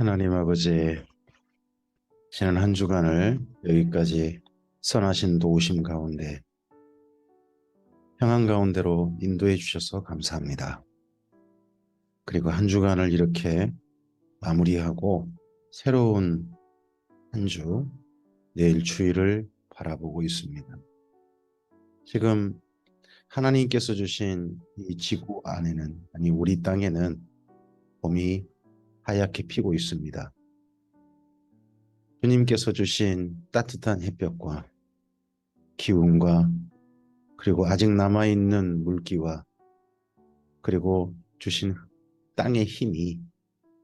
하나님 아버지, 지난 한 주간을 여기까지 선하신 도우심 가운데 평안 가운데로 인도해 주셔서 감사합니다. 그리고 한 주간을 이렇게 마무리하고 새로운 한 주, 내일 주일을 바라보고 있습니다. 지금 하나님께서 주신 이 지구 안에는, 아니 우리 땅에는 봄이 하얗게 피고 있습니다. 주님께서 주신 따뜻한 햇볕과 기운과 그리고 아직 남아있는 물기와 그리고 주신 땅의 힘이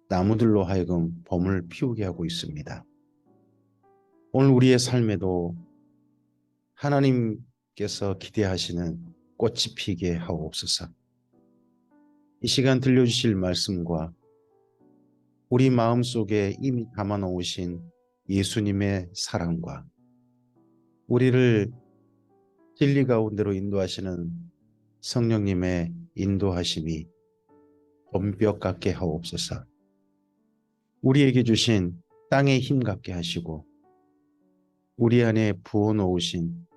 나무들로 하여금 봄을 피우게 하고 있습니다. 오늘 우리의 삶에도 하나님께서 기대하시는 꽃이 피게 하옵소서. 이 시간 들려주실 말씀과 우리 마음속에 이미 담아놓으신 예수님의 사랑과 우리를 진리 가운데로 인도하시는 성령님의 인도하심이 봄볕 같게 하옵소서. 우리에게 주신 땅의 힘 같게 하시고 우리 안에 부어놓으신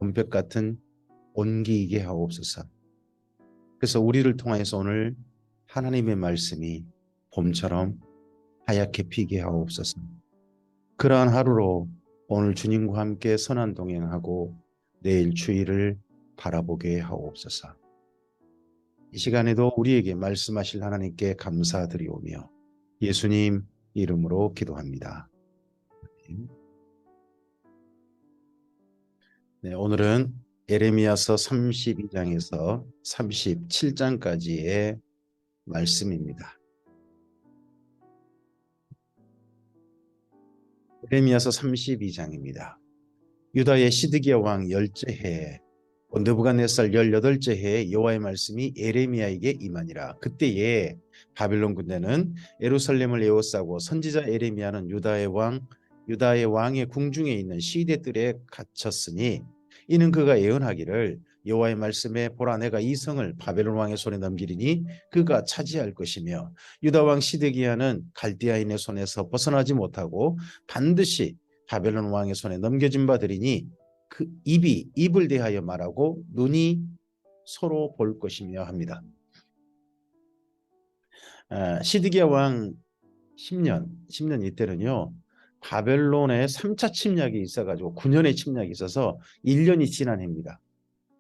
봄볕 같은 온기이게 하옵소서. 그래서 우리를 통해서 오늘 하나님의 말씀이 봄처럼 하얗게 피게 하옵소서. 그러한 하루로 오늘 주님과 함께 선한 동행하고 내일 주일을 바라보게 하옵소서. 이 시간에도 우리에게 말씀하실 하나님께 감사드리오며 예수님 이름으로 기도합니다. 네, 오늘은 예레미야서 32장에서 37장까지의 말씀입니다. 예레미야서 32장입니다. 유다의 시드기야 왕 10째 해에 느부갓네살 18째 해에 여호와의 말씀이 예레미야에게 임하니라. 그때에 바벨론 군대는 예루살렘을 에워싸고 선지자 예레미야는 유다의 왕의 궁중에 있는 시대들에 갇혔으니 이는 그가 예언하기를 여호와의 말씀에 보라 내가 이 성을 바벨론 왕의 손에 넘기리니 그가 차지할 것이며 유다 왕 시드기야는 갈대아인의 손에서 벗어나지 못하고 반드시 바벨론 왕의 손에 넘겨진 바 되리니 그 입을 대하여 말하고 눈이 서로 볼 것이며 합니다. 시드기야 왕 10년 이때는요. 바벨론의 3차 침략이 있어가지고 9년의 침략이 있어서 1년이 지난 해입니다.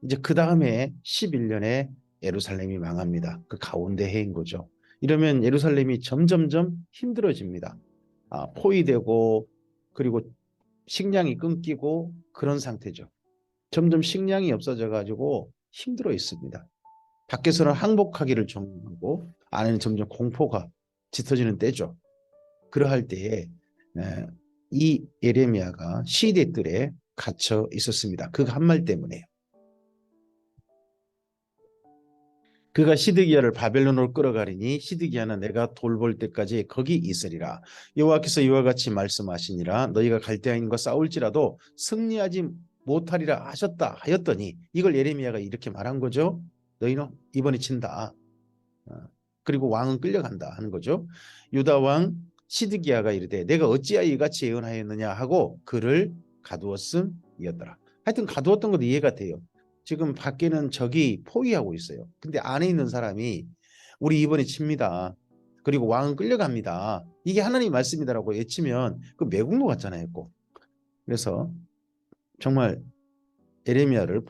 이제 그 다음에 11년에 예루살렘이 망합니다. 그 가운데 해인 거죠. 이러면 예루살렘이 점점점 힘들어집니다. 포위되고 그리고 식량이 끊기고 그런 상태죠. 점점 식량이 없어져 가지고 힘들어 있습니다. 밖에서는 항복하기를 정하고 안에는 점점 공포가 짙어지는 때죠. 그러할 때에 이 예레미야가 시대들에 갇혀 있었습니다. 그 한 말 때문에요. 그가 시드기야를 바벨론으로 끌어가리니 시드기야는 내가 돌볼 때까지 거기 있으리라. 여호와께서 이와 같이 말씀하시니라. 너희가 갈대아인과 싸울지라도 승리하지 못하리라 하였더니 이걸 예레미야가 이렇게 말한 거죠. 너희는 이번에 진다. 그리고 왕은 끌려간다 하는 거죠. 유다 왕 시드기야가 이르되 내가 어찌하여 이같이 예언하였느냐 하고 그를 가두었음이었더라. 하여튼 가두었던 것도 이해가 돼요. 지금 밖에는 적이 포위하고 있어요. 근데 안에 있는 사람이 우리 이번에 칩니다. 그리고 왕은 끌려갑니다. 이게 하나님 말씀이다라고 외치면 그 매국노 같잖아요. 꼭. 그래서 정말 예레미야를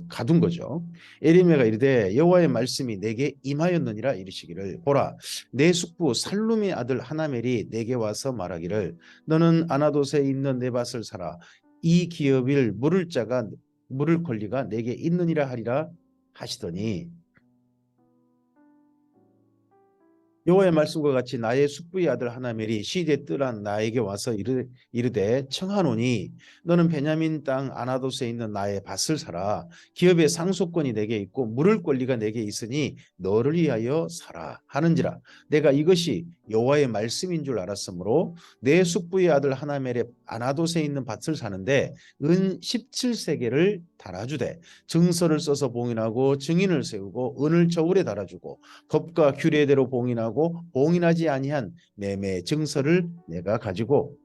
가둔 거죠. 예레미야가 이르되 여호와의 말씀이 내게 임하였느니라 이르시기를 보라 내 숙부 살룸의 아들 하나멜이 내게 와서 말하기를 너는 아나돗에 있는 내 밭을 사라 이 기업을 물을 권리가 내게 있느니라 하리라 하시더니 여호와의 말씀과 같이 나의 숙부의 아들 하나멜이 시대 뜰한 나에게 와서 이르되 청하노니 너는 베냐민 땅 아나돗에 있는 나의 밭을 사라 기업의 상속권이 내게 있고 물을 권리가 내게 있으니 너를 위하여 사라 하는지라 내가 이것이 여호와의 말씀인 줄 알았으므로 내 숙부의 아들 하나멜의 아나돗에 있는 밭을 사는데 은 17세겔을 달아주되 증서를 써서 봉인하고 증인을 세우고 은을 저울에 달아주고 법과 규례대로 봉인하고 봉인하지 아니한 매매 증서를 내가 가지고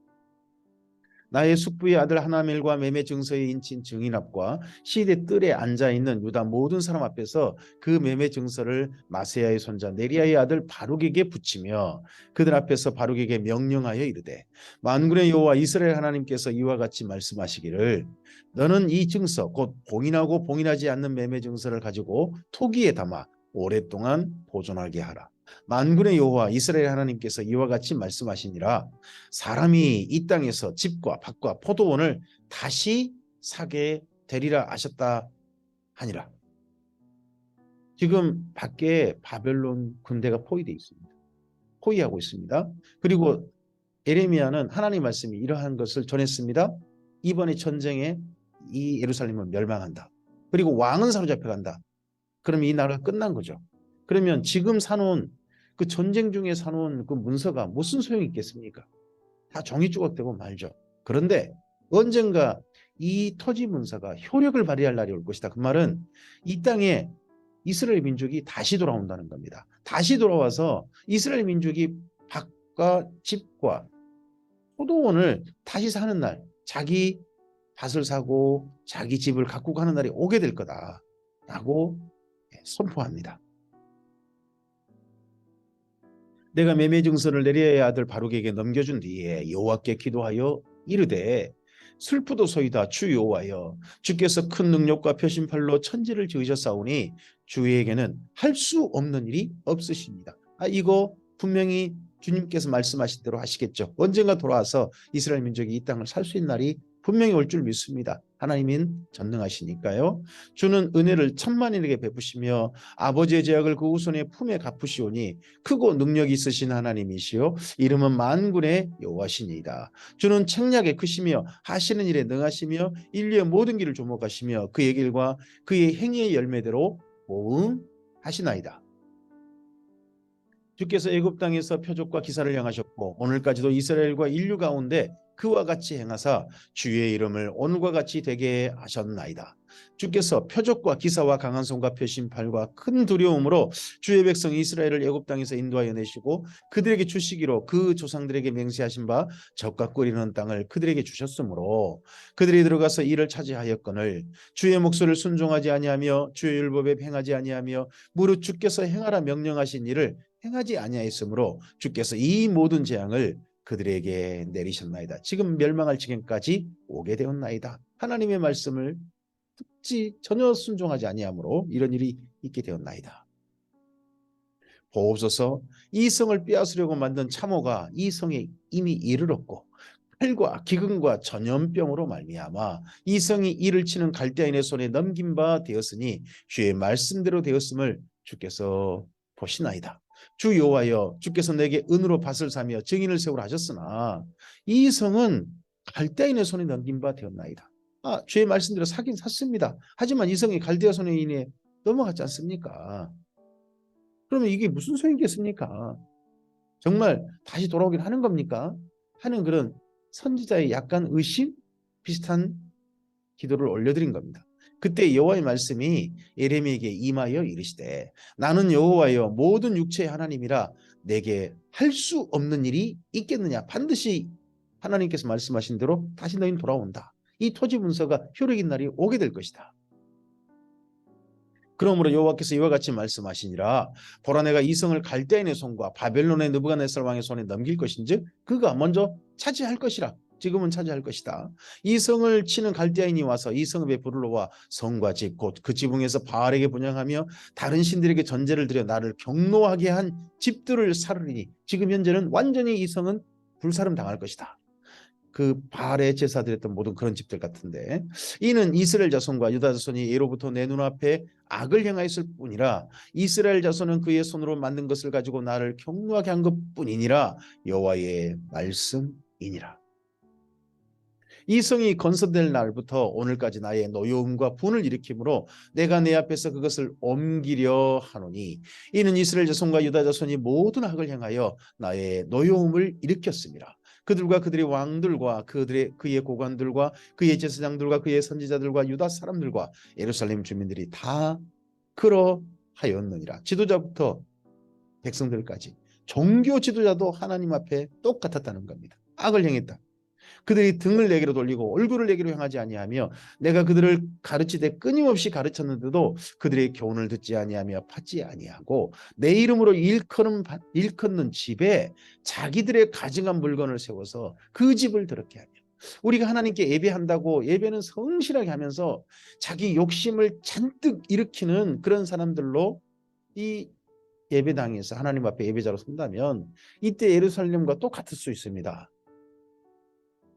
나의 숙부의 아들 하나멜과 매매 증서에 인친 증인 앞과 시대 뜰에 앉아있는 유다 모든 사람 앞에서 그 매매 증서를 마세야의 손자 네리야의 아들 바룩에게 붙이며 그들 앞에서 바룩에게 명령하여 이르되 만군의 여호와 이스라엘 하나님께서 이와 같이 말씀하시기를 너는 이 증서 곧 봉인하고 봉인하지 않는 매매 증서를 가지고 토기에 담아 오랫동안 보존하게 하라. 만군의 여호와 이스라엘 하나님께서 이와 같이 말씀하시니라 사람이 이 땅에서 집과 밭과 포도원을 다시 사게 되리라 하셨다 하니라. 지금 밖에 바벨론 군대가 포위되어 있습니다. 포위하고 있습니다. 그리고 예레미야는 하나님 말씀이 이러한 것을 전했습니다. 이번에 전쟁에 이 예루살렘은 멸망한다. 그리고 왕은 사로잡혀간다. 그럼 이 나라가 끝난 거죠. 그러면 지금 사놓은 그 전쟁 중에 사놓은 그 문서가 무슨 소용이 있겠습니까? 다 종이 조각되고 말죠. 그런데 언젠가 이 토지 문서가 효력을 발휘할 날이 올 것이다. 그 말은 이 땅에 이스라엘 민족이 다시 돌아온다는 겁니다. 다시 돌아와서 이스라엘 민족이 밭과 집과 포도원을 다시 사는 날, 자기 밭을 사고 자기 집을 갖고 가는 날이 오게 될 거다라고 선포합니다. 내가 매매 증서를 네리야의 아들 바룩에게 넘겨준 뒤에 여호와께 기도하여 이르되 슬프도소이다 주 여호와여 주께서 큰 능력과 표심팔로 천지를 지으셨사오니 주에게는 할 수 없는 일이 없으십니다. 이거 분명히 주님께서 말씀하신 대로 하시겠죠. 언젠가 돌아와서 이스라엘 민족이 이 땅을 살 수 있는 날이 분명히 올 줄 믿습니다. 하나님은 전능하시니까요. 주는 은혜를 천만인에게 베푸시며 아버지의 죄악을 그 후손의 품에 갚으시오니 크고 능력이 있으신 하나님이시요 이름은 만군의 여호와시니이다. 주는 책략에 크시며 하시는 일에 능하시며 인류의 모든 길을 조목하시며 그의 길과 그의 행위의 열매대로 보응하시나이다. 주께서 애굽 땅에서 표적과 기사를 행하셨고 오늘까지도 이스라엘과 인류 가운데 그와 같이 행하사 주의 이름을 오늘과 같이 되게 하셨나이다. 주께서 표적과 기사와 강한 손과 표심팔과 큰 두려움으로 주의 백성 이스라엘을 애굽 땅에서 인도하여 내시고 그들에게 주시기로 그 조상들에게 맹세하신 바 젖과 꿀이는 땅을 그들에게 주셨으므로 그들이 들어가서 이를 차지하였거늘 주의 목소리를 순종하지 아니하며 주의 율법에 행하지 아니하며 무릇 주께서 행하라 명령하신 일을 행하지 아니하였으므로 주께서 이 모든 재앙을 그들에게 내리셨나이다. 지금 멸망할 지경까지 오게 되었나이다. 하나님의 말씀을 듣지 전혀 순종하지 아니하므로 이런 일이 있게 되었나이다. 보옵소서 이 성을 빼앗으려고 만든 참호가 이 성에 이미 이르렀고 칼과 기근과 전염병으로 말미암아 이 성이 이를 치는 갈대아인의 손에 넘긴 바 되었으니 주의 말씀대로 되었음을 주께서 보시나이다. 주 여호와여 주께서 내게 은으로 밭을 사며 증인을 세우라 하셨으나 이 성은 갈대아인의 손에 넘긴 바 되었나이다. 주의 말씀대로 사긴 샀습니다. 하지만 이 성이 갈대아 손에 인해 넘어갔지 않습니까? 그러면 이게 무슨 소용이겠습니까? 정말 다시 돌아오긴 하는 겁니까? 하는 그런 선지자의 약간 의심 비슷한 기도를 올려드린 겁니다. 그때 여호와의 말씀이 예레미야에게 임하여 이르시되 나는 여호와여 모든 육체의 하나님이라 내게 할 수 없는 일이 있겠느냐. 반드시 하나님께서 말씀하신 대로 다시 너희는 돌아온다. 이 토지 문서가 효력인 날이 오게 될 것이다. 그러므로 여호와께서 이와 같이 말씀하시니라 보라 내가 이 성을 갈대아인의 손과 바벨론의 느부갓네살 왕의 손에 넘길 것인즉 그가 먼저 차지할 것이라. 지금은 차지할 것이다. 이 성을 치는 갈대아인이 와서 이 성읍에 불을 놓아 성과 집 곧 그 지붕에서 바알에게 분향하며 다른 신들에게 전제를 드려 나를 경노하게 한 집들을 사르리니 지금 현재는 완전히 이 성은 불사름 당할 것이다. 그 바알의 제사 드렸던 모든 그런 집들 같은데 이는 이스라엘 자손과 유다 자손이 예로부터 내 눈앞에 악을 행하였을 뿐이라 이스라엘 자손은 그의 손으로 만든 것을 가지고 나를 경노하게 한 것뿐이니라 여호와의 말씀이니라. 이 성이 건설될 날부터 오늘까지 나의 노여움과 분을 일으키므로 내가 내 앞에서 그것을 옮기려 하노니 이는 이스라엘 자손과 유다 자손이 모든 악을 행하여 나의 노여움을 일으켰습니다. 그들과 그들의 왕들과 그의 고관들과 그의 제사장들과 그의 선지자들과 유다 사람들과 예루살렘 주민들이 다 그러하였느니라. 지도자부터 백성들까지 종교 지도자도 하나님 앞에 똑같았다는 겁니다. 악을 행했다. 그들이 등을 내게로 돌리고 얼굴을 내게로 향하지 아니하며 내가 그들을 가르치되 끊임없이 가르쳤는데도 그들의 교훈을 듣지 아니하며 받지 아니하고 내 이름으로 일컫는 집에 자기들의 가증한 물건을 세워서 그 집을 더럽게 하며 우리가 하나님께 예배한다고 예배는 성실하게 하면서 자기 욕심을 잔뜩 일으키는 그런 사람들로 이 예배당에서 하나님 앞에 예배자로 선다면 이때 예루살렘과 똑같을 수 있습니다.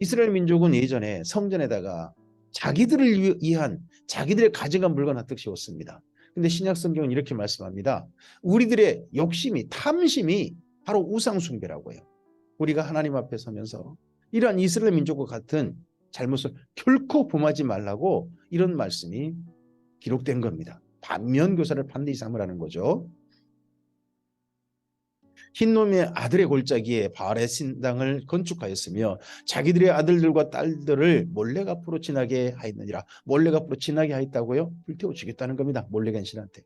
이스라엘 민족은 예전에 성전에다가 자기들을 위한 자기들의 가져간 물건 한뜩 씌웠습니다. 근데 신약 성경은 이렇게 말씀합니다. 우리들의 욕심이 탐심이 바로 우상 숭배라고요. 우리가 하나님 앞에 서면서 이러한 이스라엘 민족과 같은 잘못을 결코 범하지 말라고 이런 말씀이 기록된 겁니다. 반면교사를 반드시 삼으라는 거죠. 흰놈의 아들의 골짜기에 바알의 신당을 건축하였으며 자기들의 아들들과 딸들을 몰래 앞으로 지나게 하였느니라. 몰래 앞으로 지나게 하였다고요? 불태워 주겠다는 겁니다. 몰래간 신한테.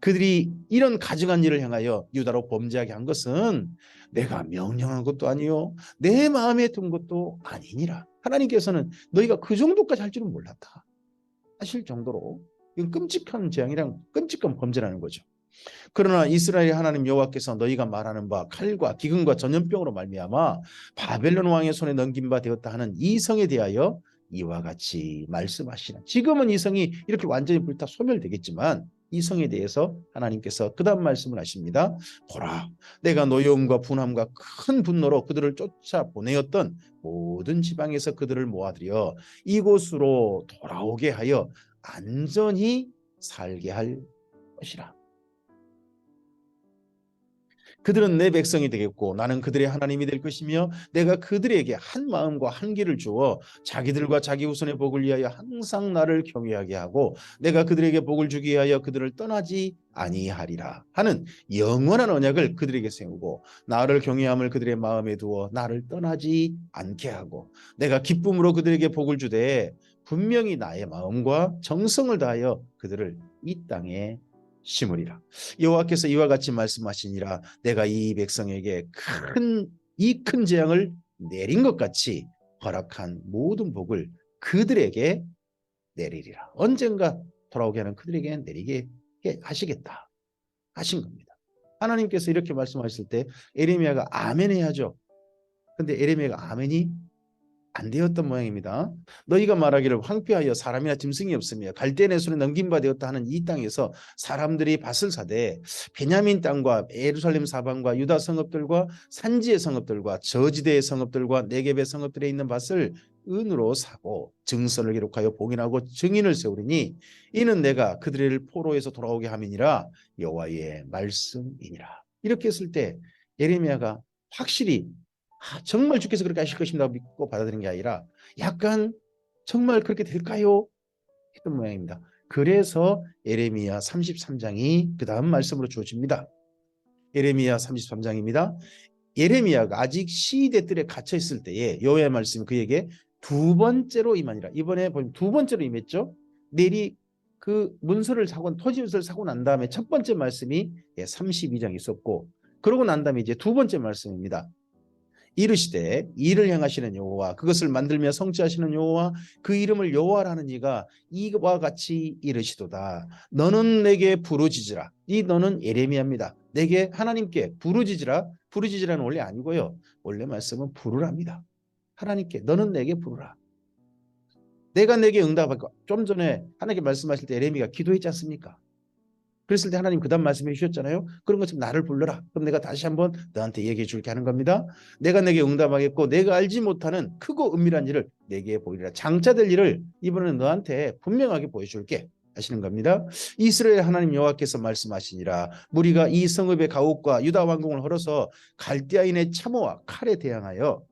그들이 이런 가증한 일을 향하여 유다로 범죄하게 한 것은 내가 명령한 것도 아니요 내 마음에 든 것도 아니니라. 하나님께서는 너희가 그 정도까지 할 줄은 몰랐다 하실 정도로 이건 끔찍한 재앙이랑 끔찍한 범죄라는 거죠. 그러나 이스라엘 하나님 여호와께서 너희가 말하는 바 칼과 기근과 전염병으로 말미암아 바벨론 왕의 손에 넘긴 바 되었다 하는 이 성에 대하여 이와 같이 말씀하시라. 지금은 이 성이 이렇게 완전히 불타 소멸되겠지만 이 성에 대해서 하나님께서 그 다음 말씀을 하십니다. 보라, 내가 노여움과 분함과 큰 분노로 그들을 쫓아보내었던 모든 지방에서 그들을 모아들여 이곳으로 돌아오게 하여 안전히 살게 할 것이라. 그들은 내 백성이 되겠고 나는 그들의 하나님이 될 것이며 내가 그들에게 한 마음과 한 길을 주어 자기들과 자기 후손의 복을 위하여 항상 나를 경외하게 하고 내가 그들에게 복을 주기 위하여 그들을 떠나지 아니하리라 하는 영원한 언약을 그들에게 세우고 나를 경외함을 그들의 마음에 두어 나를 떠나지 않게 하고 내가 기쁨으로 그들에게 복을 주되 분명히 나의 마음과 정성을 다하여 그들을 이 땅에 심으리라. 여호와께서 이와 같이 말씀하시니라. 내가 이 백성에게 큰 재앙을 내린 것 같이 허락한 모든 복을 그들에게 내리리라. 언젠가 돌아오게 하는 그들에게 내리게 하시겠다 하신 겁니다. 하나님께서 이렇게 말씀하실 때 에레미야가 아멘 해야죠. 근데 에레미야가 아멘이 안 되었던 모양입니다. 너희가 말하기를 황폐하여 사람이나 짐승이 없으며 갈대인의 손에 넘긴 바 되었다 하는 이 땅에서 사람들이 밭을 사되 베냐민 땅과 예루살렘 사방과 유다 성읍들과 산지의 성읍들과 저지대의 성읍들과 네겝의 성읍들에 있는 밭을 은으로 사고 증서를 기록하여 봉인하고 증인을 세우리니 이는 내가 그들을 포로에서 돌아오게 함이니라 여호와의 말씀이니라. 이렇게 했을 때 예레미야가 확실히 정말 주께서 그렇게 하실 것입니다 믿고 받아들인 게 아니라 약간 정말 그렇게 될까요? 했던 모양입니다. 그래서 예레미야 33장이 그 다음 말씀으로 주어집니다. 예레미야 33장입니다. 예레미야가 아직 시대 뜰에 갇혀 있을 때에 여호와의 말씀이 그에게 두 번째로 임하니라. 이번에 보면 두 번째로 임했죠. 내리 그 문서를 사고 토지 문서를 사고 난 다음에 첫 번째 말씀이 32장이 있었고 그러고 난 다음에 이제 두 번째 말씀입니다. 이르시되 이를 향하시는 여호와 그것을 만들며 성취하시는 여호와 그 이름을 여호와라는 이가 이와 같이 이르시도다. 너는 내게 부르짖으라. 이 너는 예레미야입니다. 내게 하나님께 부르짖으라. 부르짖으라는 원래 아니고요. 원래 말씀은 부르랍니다. 하나님께 너는 내게 부르라. 내가 내게 응답하고 좀 전에 하나님께 말씀하실 때 예레미야가 기도했지 않습니까? 그랬을 때 하나님 그 다음 말씀해 주셨잖아요. 그런 것처럼 나를 불러라. 그럼 내가 다시 한번 너한테 얘기해 줄게 하는 겁니다. 내가 내게 응답하겠고 내가 알지 못하는 크고 은밀한 일을 내게 보이리라. 장차될 일을 이번에는 너한테 분명하게 보여줄게 하시는 겁니다. 이스라엘 하나님 여호와께서 말씀하시니라. 무리가 이 성읍의 가옥과 유다 왕궁을 헐어서 갈대아인의 참호와 칼에 대항하여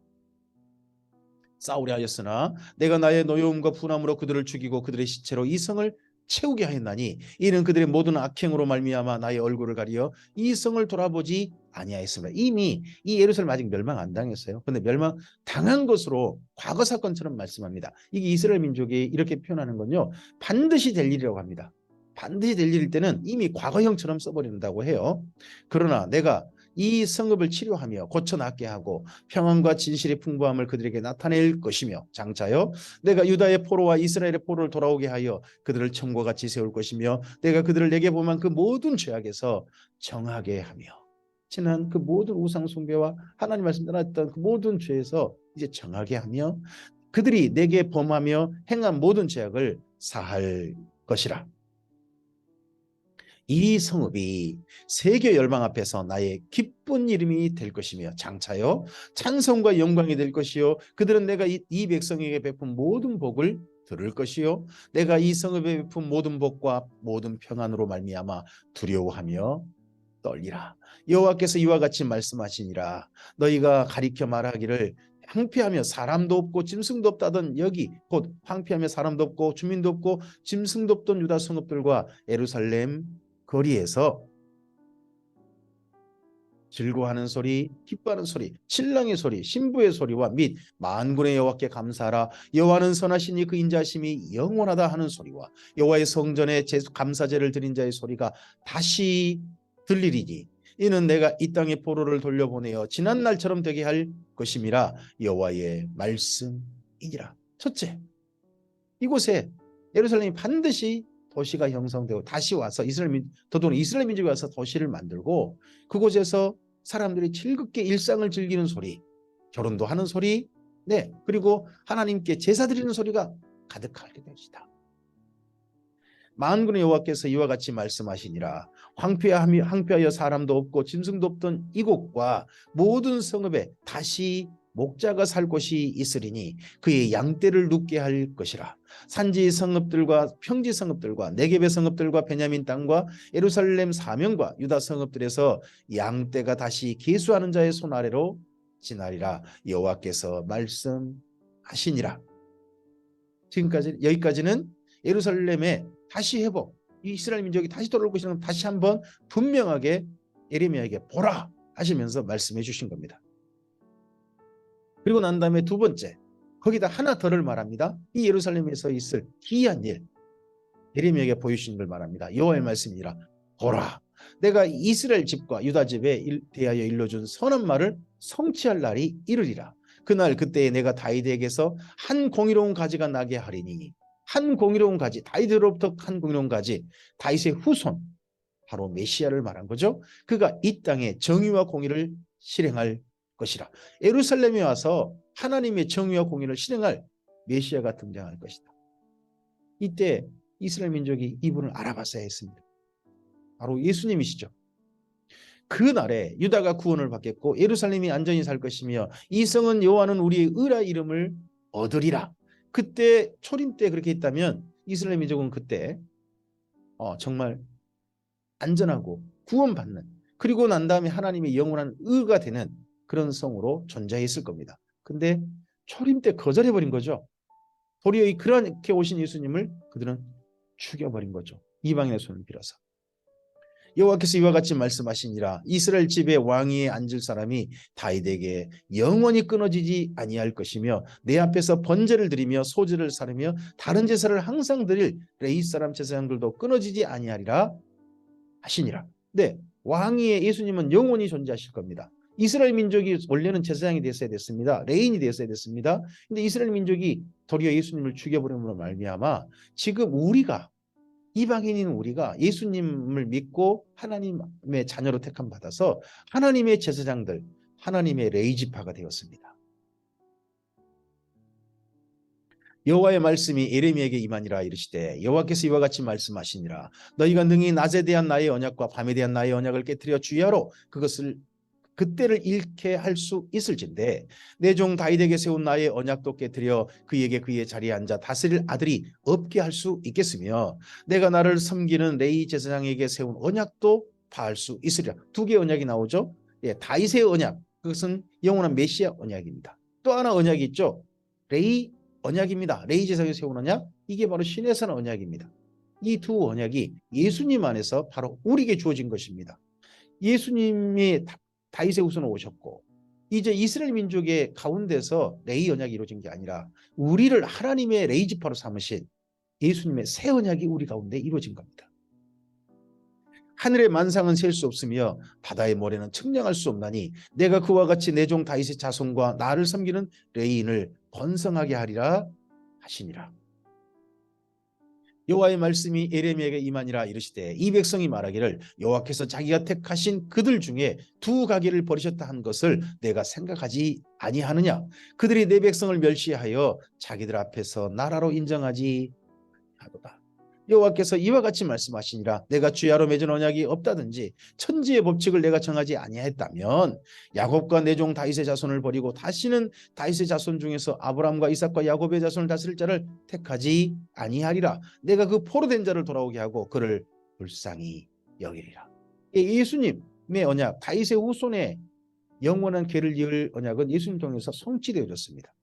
싸우려 하였으나 내가 나의 노여움과 분함으로 그들을 죽이고 그들의 시체로 이 성을 채우게 하였나니 이는 그들의 모든 악행으로 말미암아 나의 얼굴을 가리어 이 성을 돌아보지 아니하였습니다. 이미 이 예루살렘 아직 멸망 안 당했어요. 그런데 멸망 당한 것으로 과거 사건처럼 말씀합니다. 이게 이스라엘 민족이 이렇게 표현하는 건요, 반드시 될 일이라고 합니다. 반드시 될 일일 때는 이미 과거형처럼 써버린다고 해요. 그러나 내가 이 성읍을 치료하며 고쳐낫게 하고 평안과 진실의 풍부함을 그들에게 나타낼 것이며, 장차요 내가 유다의 포로와 이스라엘의 포로를 돌아오게 하여 그들을 청과 같이 세울 것이며, 내가 그들을 내게 범한 그 모든 죄악에서 정하게 하며, 지난 그 모든 우상 숭배와 하나님 말씀 떠났던 그 모든 죄에서 이제 정하게 하며, 그들이 내게 범하며 행한 모든 죄악을 사할 것이라. 이 성읍이 세계 열방 앞에서 나의 기쁜 이름이 될 것이며, 장차요 찬송과 영광이 될 것이요 그들은 내가 이 백성에게 베푼 모든 복을 들을 것이요 내가 이 성읍에 베푼 모든 복과 모든 평안으로 말미암아 두려워하며 떨리라. 여호와께서 이와 같이 말씀하시니라. 너희가 가리켜 말하기를 황폐하며 사람도 없고 짐승도 없다던 여기 곧 황폐하며 사람도 없고 주민도 없고 짐승도 없던 유다 성읍들과 예루살렘 거리에서 즐거워하는 소리, 기뻐하는 소리, 신랑의 소리, 신부의 소리와 및 만군의 여호와께 감사하라. 여호와는 선하시니 그 인자심이 영원하다 하는 소리와 여호와의 성전에 감사제를 드린 자의 소리가 다시 들리리니, 이는 내가 이 땅에 포로를 돌려보내어 지난 날처럼 되게 할 것임이라. 여호와의 말씀이니라. 첫째, 이곳에 예루살렘이 반드시 도시가 형성되고 다시 와서 더더욱 이스라엘 민족이 와서 도시를 만들고 그곳에서 사람들이 즐겁게 일상을 즐기는 소리, 결혼도 하는 소리, 그리고 하나님께 제사 드리는 소리가 가득할 것이다. 만군의 여호와께서 이와 같이 말씀하시니라. 황폐하여 사람도 없고 짐승도 없던 이곳과 모든 성읍에 다시 목자가 살 곳이 있으리니 그의 양떼를 눕게 할 것이라. 산지 성읍들과 평지 성읍들과 네겝의 성읍들과 베냐민 땅과 예루살렘 사면과 유다 성읍들에서 양떼가 다시 계수하는 자의 손 아래로 지나리라. 여호와께서 말씀하시니라. 여기까지는 예루살렘의 다시 회복, 이스라엘 민족이 다시 돌아올 것이라는 다시 한번 분명하게 예레미야에게 보라 하시면서 말씀해 주신 겁니다. 그리고 난 다음에 두 번째, 거기다 하나 더를 말합니다. 이 예루살렘에서 있을 기이한 일, 예레미야에게 보여주신 걸 말합니다. 여호와의 말씀이라. 보라, 내가 이스라엘 집과 유다 집에 대하여 일러준 선한 말을 성취할 날이 이르리라. 그날 그때에 내가 다윗에게서 한 공의로운 가지가 나게 하리니, 한 공의로운 가지, 다윗으로부터 한 공의로운 가지, 다윗의 후손, 바로 메시아를 말한 거죠. 그가 이 땅에 정의와 공의를 실행할 것이라. 예루살렘에 와서 하나님의 정의와 공의를 실행할 메시아가 등장할 것이다. 이때 이스라엘 민족이 이분을 알아봤어야 했습니다. 바로 예수님이시죠. 그날에 유다가 구원을 받겠고 예루살렘이 안전히 살 것이며 이 성은 여호와는 우리의 의라 이름을 얻으리라. 그때 초림 때 그렇게 했다면 이스라엘 민족은 그때 정말 안전하고 구원받는, 그리고 난 다음에 하나님의 영원한 의가 되는 그런 성으로 존재했을 겁니다. 근데 초림 때 거절해버린 거죠. 도리어 그렇게 오신 예수님을 그들은 죽여버린 거죠. 이방인의 손을 빌어서. 여호와께서 이와 같이 말씀하시니라. 이스라엘 집에 왕위에 앉을 사람이 다윗에게 영원히 끊어지지 아니할 것이며 내 앞에서 번제를 드리며 소제를 사르며 다른 제사를 항상 드릴 레위 사람 제사장들도 끊어지지 아니하리라 하시니라. 네, 왕위에 예수님은 영원히 존재하실 겁니다. 이스라엘 민족이 원래는 제사장이 됐어야 됐습니다. 레인이 됐어야 됐습니다. 근데 이스라엘 민족이 도리어 예수님을 죽여버림으로 말미암아 지금 우리가, 이방인인 우리가 예수님을 믿고 하나님의 자녀로 택함 받아서 하나님의 제사장들, 하나님의 레위지파가 되었습니다. 여호와의 말씀이 예레미야에게 임하니라. 이르시되 여호와께서 이와 같이 말씀하시니라. 너희가 능히 낮에 대한 나의 언약과 밤에 대한 나의 언약을 깨뜨려 주야로 그때를 잃게 할 수 있을진데 내 종 다윗에게 세운 나의 언약도 깨뜨려 그에게 그의 자리에 앉아 다스릴 아들이 없게 할 수 있겠으며 내가 나를 섬기는 레위 제사장에게 세운 언약도 파할 수 있으리라. 두 개의 언약이 나오죠. 다윗의 언약, 그것은 영원한 메시아 언약입니다. 또 하나 언약이 있죠. 레위 언약입니다. 레위 제사장에 세운 언약, 이게 바로 시내산 언약입니다. 이 두 언약이 예수님 안에서 바로 우리에게 주어진 것입니다. 예수님이 다윗의 후손은 오셨고 이제 이스라엘 민족의 가운데서 레위 언약이 이루어진 게 아니라 우리를 하나님의 레위 지파로 삼으신 예수님의 새 언약이 우리 가운데 이루어진 겁니다. 하늘의 만상은 셀 수 없으며 바다의 모래는 측량할 수 없나니 내가 그와 같이 내 종 다윗의 자손과 나를 섬기는 레위인을 번성하게 하리라 하시니라. 여호와의 말씀이 에레미야에게 임하니라 이르시되 이 백성이 말하기를 여호와께서 자기가 택하신 그들 중에 두 가게를 버리셨다 한 것을 내가 생각하지 아니하느냐. 그들이 내 백성을 멸시하여 자기들 앞에서 나라로 인정하지 하도다. 여호와께서 이와 같이 말씀하시니라. 내가 주야로 맺은 언약이 없다든지 천지의 법칙을 내가 정하지 아니하였다면 야곱과 내 종 다윗의 자손을 버리고 다시는 다윗의 자손 중에서 아브라함과 이삭과 야곱의 자손을 다스릴 자를 택하지 아니하리라. 내가 그 포로된 자를 돌아오게 하고 그를 불쌍히 여기리라. 예수님의 언약, 다윗의 후손의 영원한 계를 이을 언약은 예수님 통해서 성취되어졌습니다.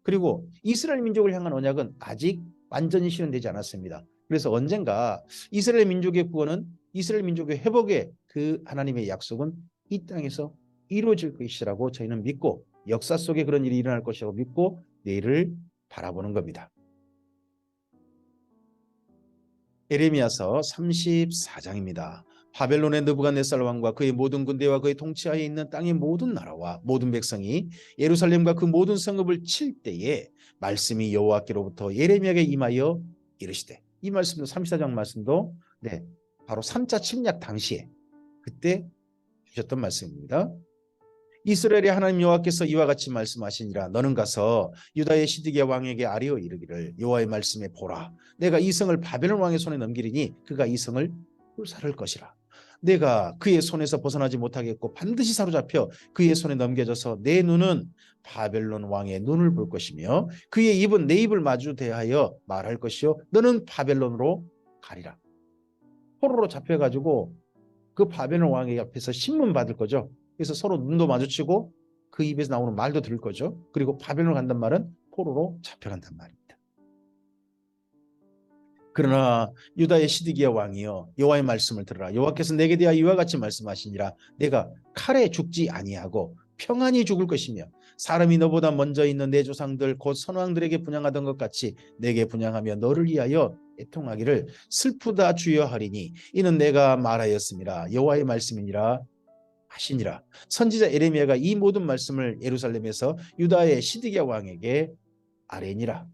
그리고 이스라엘 민족을 향한 언약은 아직 완전히 실현되지 않았습니다. 그래서 언젠가 이스라엘 민족의 구원은, 이스라엘 민족의 회복의 그 하나님의 약속은 이 땅에서 이루어질 것이라고 저희는 믿고, 역사 속에 그런 일이 일어날 것이라고 믿고 내일을 바라보는 겁니다. 에레미야서 34장입니다. 바벨론의 느부갓네살 왕과 그의 모든 군대와 그의 통치하에 있는 땅의 모든 나라와 모든 백성이 예루살렘과 그 모든 성읍을 칠 때에 말씀이 여호와께로부터 예레미야에게 임하여 이르시되, 이 말씀도 34장 말씀도 바로 3차 침략 당시에 그때 주셨던 말씀입니다. 이스라엘의 하나님 여호와께서 이와 같이 말씀하시니라. 너는 가서 유다의 시드기야 왕에게 아뢰어 이르기를 여호와의 말씀에 보라. 내가 이 성을 바벨론 왕의 손에 넘기리니 그가 이 성을 불사를 것이라. 내가 그의 손에서 벗어나지 못하겠고 반드시 사로잡혀 그의 손에 넘겨져서 내 눈은 바벨론 왕의 눈을 볼 것이며 그의 입은 내 입을 마주 대하여 말할 것이요 너는 바벨론으로 가리라. 포로로 잡혀가지고 그 바벨론 왕의 앞에서 신문 받을 거죠. 그래서 서로 눈도 마주치고 그 입에서 나오는 말도 들을 거죠. 그리고 바벨론 간단 말은 포로로 잡혀간단 말입니다. 그러나 유다의 시드기야 왕이여 여호와의 말씀을 들으라. 여호와께서 내게 대하여 이와 같이 말씀하시니라. 내가 칼에 죽지 아니하고 평안히 죽을 것이며 사람이 너보다 먼저 있는 내 조상들 곧 선왕들에게 분향하던 것 같이 내게 분향하며 너를 위하여 애통하기를 슬프다 주여 하리니 이는 내가 말하였음이라. 여호와의 말씀이니라 하시니라. 선지자 에레미야가 이 모든 말씀을 예루살렘에서 유다의 시드기야 왕에게 아뢰니라.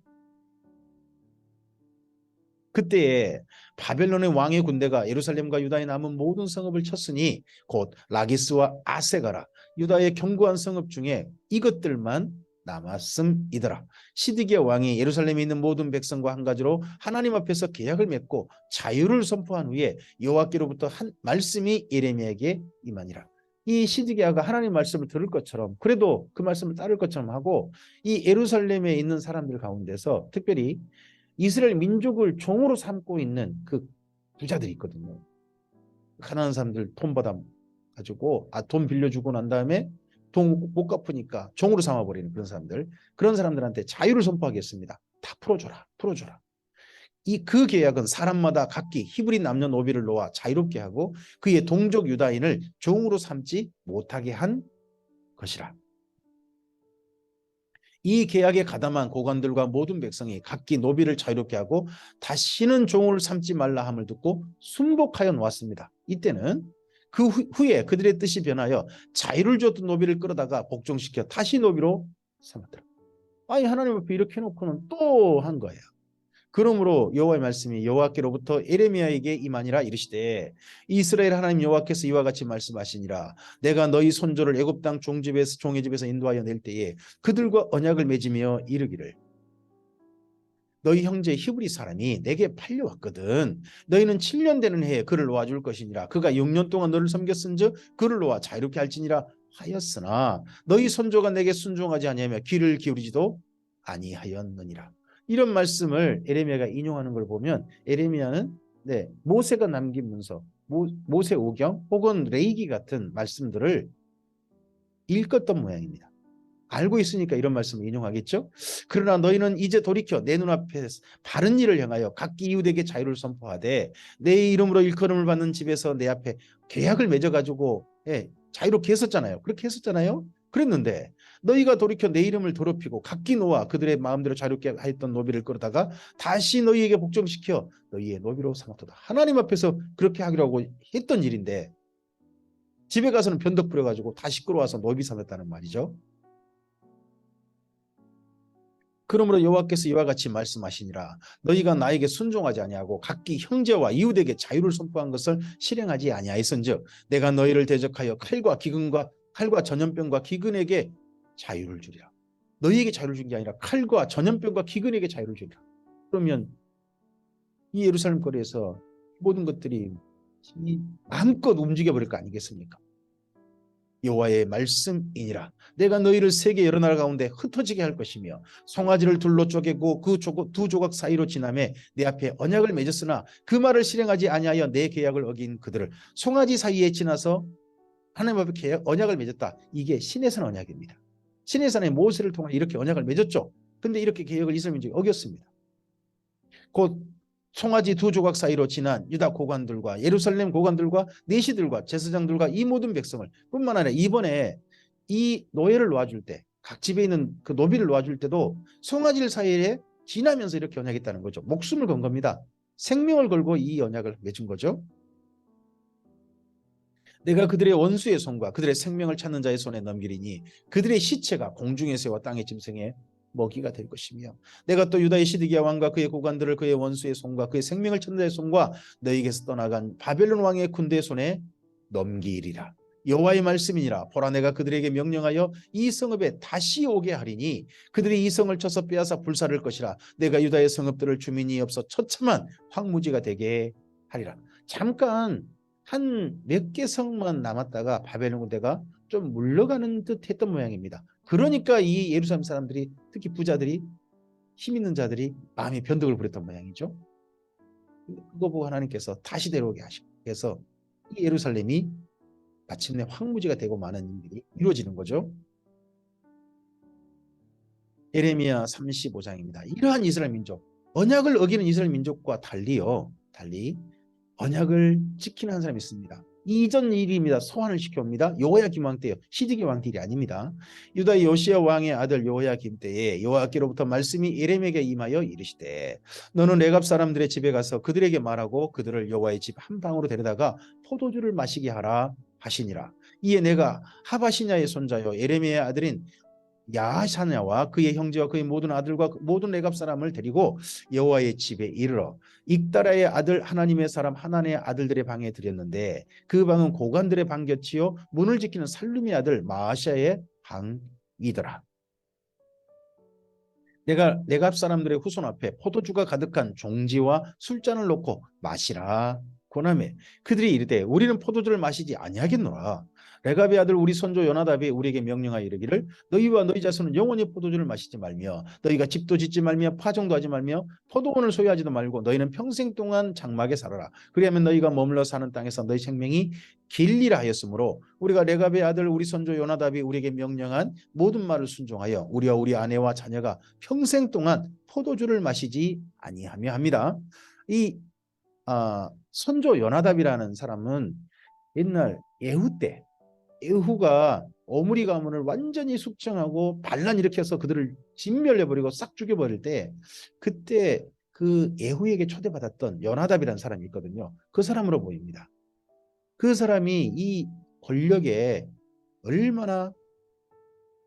그때에 바벨론의 왕의 군대가 예루살렘과 유다의 남은 모든 성읍을 쳤으니 곧 라기스와 아세가라 유다의 견고한 성읍 중에 이것들만 남았음이더라. 시드기야 왕이 예루살렘에 있는 모든 백성과 한 가지로 하나님 앞에서 계약을 맺고 자유를 선포한 후에 여호와께로부터 한 말씀이 예레미야에게 임하니라. 이 시드기야가 하나님 말씀을 들을 것처럼, 그래도 그 말씀을 따를 것처럼 하고 이 예루살렘에 있는 사람들 가운데서 특별히 이스라엘 민족을 종으로 삼고 있는 그 부자들이 있거든요. 가난한 사람들 돈 받아가지고 돈 빌려주고 난 다음에 돈 못 갚으니까 종으로 삼아버리는 그런 사람들한테 자유를 선포하겠습니다. 다 풀어줘라, 풀어줘라. 그 계약은 사람마다 각기 히브리 남녀노비를 놓아 자유롭게 하고 그의 동족 유다인을 종으로 삼지 못하게 한 것이라. 이 계약에 가담한 고관들과 모든 백성이 각기 노비를 자유롭게 하고 다시는 종을 삼지 말라 함을 듣고 순복하여 놓았습니다. 이때는 그 후에 그들의 뜻이 변하여 자유를 줬던 노비를 끌어다가 복종시켜 다시 노비로 삼았더라. 아니 하나님 앞에 이렇게 해놓고는 또 한 거예요. 그러므로 여호와의 말씀이 여호와께로부터 에레미야에게 임하니라 이르시되 이스라엘 하나님 여호와께서 이와 같이 말씀하시니라. 내가 너희 손조를 애굽 땅 종의 집에서 인도하여 낼 때에 그들과 언약을 맺으며 이르기를 너희 형제 히브리 사람이 내게 팔려왔거든. 너희는 7년 되는 해에 그를 놓아줄 것이니라. 그가 6년 동안 너를 섬겼은즉 그를 놓아 자유롭게 할지니라 하였으나 너희 손조가 내게 순종하지 아니하며 귀를 기울이지도 아니하였느니라. 이런 말씀을 에레미야가 인용하는 걸 보면 에레미야는 모세가 남긴 문서, 모세 오경 혹은 레이기 같은 말씀들을 읽었던 모양입니다. 알고 있으니까 이런 말씀을 인용하겠죠. 그러나 너희는 이제 돌이켜 내 눈앞에 바른 일을 행하여 각기 이웃에게 자유를 선포하되 내 이름으로 일컬음을 받는 집에서 내 앞에 계약을 맺어가지고 자유롭게 했었잖아요. 그렇게 했었잖아요. 그랬는데 너희가 돌이켜 내 이름을 더럽히고 각기 놓아 그들의 마음대로 자유롭게 하였던 노비를 끌어다가 다시 너희에게 복종시켜 너희의 노비로 삼았도다. 하나님 앞에서 그렇게 하기로 하고 했던 일인데 집에 가서는 변덕 부려가지고 다시 끌어와서 노비 삼았다는 말이죠. 그러므로 여호와께서 이와 같이 말씀하시니라. 너희가 나에게 순종하지 아니하고 각기 형제와 이웃에게 자유를 선포한 것을 실행하지 아니하였은즉 내가 너희를 대적하여 칼과 전염병과 기근에게 자유를 주리라. 너희에게 자유를 준 게 아니라 칼과 전염병과 기근에게 자유를 주리라. 그러면 이 예루살렘 거리에서 모든 것들이 마음껏 움직여버릴 거 아니겠습니까? 여호와의 말씀이니라. 내가 너희를 세계 여러 나라 가운데 흩어지게 할 것이며 송아지를 둘로 쪼개고 그 두 조각 사이로 지나매 내 앞에 언약을 맺었으나 그 말을 실행하지 아니하여 내 계약을 어긴 그들을 송아지 사이에 지나서 하나님 앞에 언약을 맺었다. 이게 시내산 언약입니다. 시내산의 모세를 통해 이렇게 언약을 맺었죠. 근데 이렇게 계약을 이스라엘 민족이 어겼습니다. 곧 송아지 두 조각 사이로 지난 유다 고관들과 예루살렘 고관들과 내시들과 제사장들과 이 모든 백성을 뿐만 아니라 이번에 이 노예를 놓아줄 때 각 집에 있는 그 노비를 놓아줄 때도 송아지 사이에 지나면서 이렇게 언약했다는 거죠. 목숨을 건 겁니다. 생명을 걸고 이 언약을 맺은 거죠. 내가 그들의 원수의 손과 그들의 생명을 찾는 자의 손에 넘기리니 그들의 시체가 공중의 새와 땅의 짐승의 먹이가 될 것이며 내가 또 유다의 시드기야 왕과 그의 고관들을 그의 원수의 손과 그의 생명을 찾는 자의 손과 너희에게서 떠나간 바벨론 왕의 군대의 손에 넘기리라. 여호와의 말씀이니라. 보라 내가 그들에게 명령하여 이 성읍에 다시 오게 하리니 그들이 이 성을 쳐서 빼앗아 불사를 것이라. 내가 유다의 성읍들을 주민이 없어 처참한 황무지가 되게 하리라. 잠깐 한 몇 개 성만 남았다가 바벨론 군대가 좀 물러가는 듯 했던 모양입니다. 그러니까 이 예루살렘 사람들이 특히 부자들이 힘 있는 자들이 마음이 변덕을 부렸던 모양이죠. 그거 보고 하나님께서 다시 데려오게 하시고 그래서 이 예루살렘이 마침내 황무지가 되고 많은 일이 이루어지는 거죠. 예레미야 35장입니다. 이러한 이스라엘 민족, 언약을 어기는 이스라엘 민족과 달리 언약을 지키는 한 사람이 있습니다. 이전 일입니다. 소환을 시켜옵니다. 여호야김 왕 때요. 시드기 왕 딜이 아닙니다. 유다 요시야 왕의 아들 여호야김 때에 여호와께로부터 말씀이 예레미야에게 임하여 이르시되 너는 레갑 사람들의 집에 가서 그들에게 말하고 그들을 여호와의 집 한 방으로 데려다가 포도주를 마시게 하라 하시니라. 이에 내가 하바시냐의 손자요 예레미야의 아들인 야사냐와 그의 형제와 그의 모든 아들과 모든 레갑 사람을 데리고 여호와의 집에 이르러 익다라의 아들 하나님의 사람 하나님의 아들들의 방에 들였는데 그 방은 고관들의 방곁이요 문을 지키는 살룸의 아들 마아샤의 방이더라. 내가 레갑 사람들의 후손 앞에 포도주가 가득한 종지와 술잔을 놓고 마시라 고나매 그들이 이르되 우리는 포도주를 마시지 아니하겠노라. 레갑의 아들 우리 선조 요나답이 우리에게 명령하여 이르기를 너희와 너희 자손은 영원히 포도주를 마시지 말며 너희가 집도 짓지 말며 파종도 하지 말며 포도원을 소유하지도 말고 너희는 평생 동안 장막에 살아라. 그리하면 너희가 머물러 사는 땅에서 너희 생명이 길리라 하였으므로 우리가 레갑의 아들 우리 선조 요나답이 우리에게 명령한 모든 말을 순종하여 우리와 우리 아내와 자녀가 평생 동안 포도주를 마시지 아니하며 합니다. 이 선조 요나답이라는 사람은 옛날 예후 때 예후가 오므리 가문을 완전히 숙청하고 반란 일으켜서 그들을 진멸해버리고 싹 죽여버릴 때 그때 그 예후에게 초대받았던 요나답이라는 사람이 있거든요. 그 사람으로 보입니다. 그 사람이 이 권력에 얼마나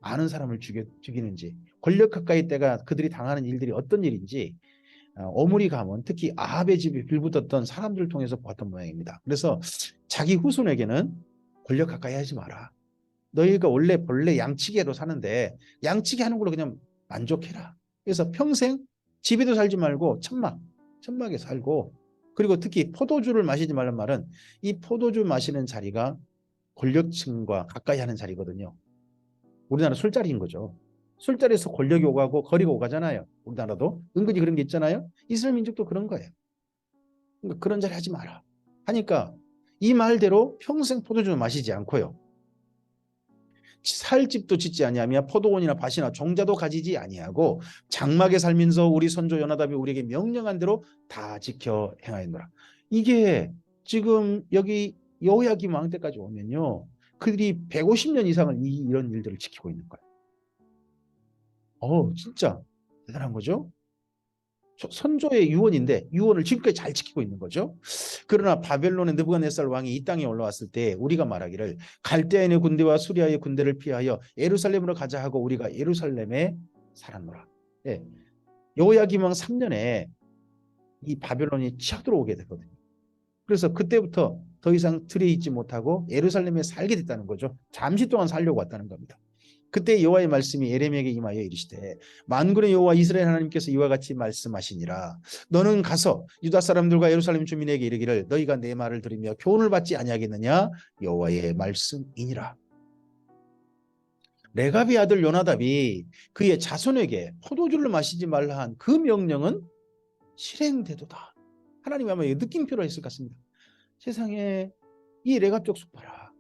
많은 사람을 죽이는지 권력 가까이 때가 그들이 당하는 일들이 어떤 일인지 오므리 가문 특히 아합의 집에 빌붙었던 사람들을 통해서 보았던 모양입니다. 그래서 자기 후손에게는 권력 가까이 하지 마라. 너희가 원래 본래 양치기로 사는데 양치기 하는 걸로 그냥 만족해라. 그래서 평생 집에도 살지 말고 천막에 살고 그리고 특히 포도주를 마시지 말란 말은 이 포도주 마시는 자리가 권력층과 가까이 하는 자리거든요. 우리나라 술자리인 거죠. 술자리에서 권력이 오가고 거리가 오가잖아요. 우리나라도 은근히 그런 게 있잖아요. 이스라엘 민족도 그런 거예요. 그러니까 그런 자리 하지 마라 하니까 이 말대로 평생 포도주를 마시지 않고요. 살 집도 짓지 아니하며 포도원이나 밭이나 종자도 가지지 아니하고 장막에 살면서 우리 선조 요나답이 우리에게 명령한 대로 다 지켜 행하였노라. 이게 지금 여기 여호야김 왕 때까지 오면요, 그들이 150년 이상을 이런 일들을 지키고 있는 거예요. 진짜 대단한 거죠. 선조의 유언인데 유언을 지금까지 잘 지키고 있는 거죠. 그러나 바벨론의 느부갓네살 왕이 이 땅에 올라왔을 때 우리가 말하기를 갈대아인의 군대와 수리아의 군대를 피하여 예루살렘으로 가자 하고 우리가 예루살렘에 살았노라. 네. 여호야김 왕 3년에 이 바벨론이 쳐들어오게 되거든요. 그래서 그때부터 더 이상 들에 있지 못하고 예루살렘에 살게 됐다는 거죠. 잠시 동안 살려고 왔다는 겁니다. 그때 여호와의 말씀이 예레미야에게 임하여 이르시되 만군의 여호와 이스라엘 하나님께서 이와 같이 말씀하시니라. 너는 가서 유다 사람들과 예루살렘 주민에게 이르기를 너희가 내 말을 들으며 교훈을 받지 아니하겠느냐. 여호와의 말씀이니라. 레갑의 아들 요나답이 그의 자손에게 포도주를 마시지 말라 한 그 명령은 실행되도다. 하나님이 아마 느낌표로 했을 것 같습니다. 세상에 이 레갑 족속 봐라.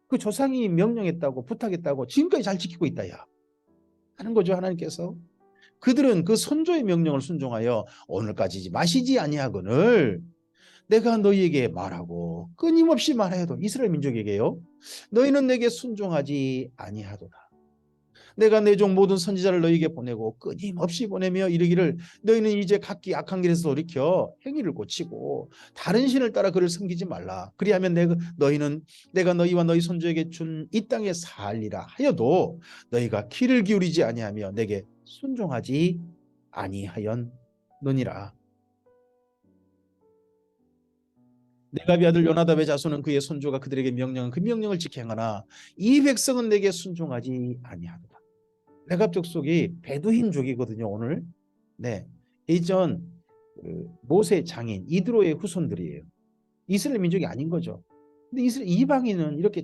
그 조상이 명령했다고 부탁했다고 지금까지 잘 지키고 있다 야 하는 거죠. 하나님께서 그들은 그 선조의 명령을 순종하여 오늘까지 마시지 아니하거늘 내가 너희에게 말하고 끊임없이 말하여도 이스라엘 민족에게요 너희는 내게 순종하지 아니하도다. 내가 내 종 모든 선지자를 너희에게 보내고 끊임없이 보내며 이르기를 너희는 이제 각기 악한 길에서 돌이켜 행위를 고치고 다른 신을 따라 그를 섬기지 말라. 그리하면 너희는 내가 너희와 너희 손주에게 준 이 땅에 살리라 하여도 너희가 귀를 기울이지 아니하며 내게 순종하지 아니하였느니라. 레갑의 아들 요나답의 자손은 그의 손주가 그들에게 명령한 그 명령을 지켜 행하나 이 백성은 내게 순종하지 아니하도다. 레갑 족속이 베두힌족이거든요. 오늘 네, 예전 모세 장인 이드로의 후손들이에요. 이스라엘 민족이 아닌 거죠. 근데 이스라엘 이방인은 이렇게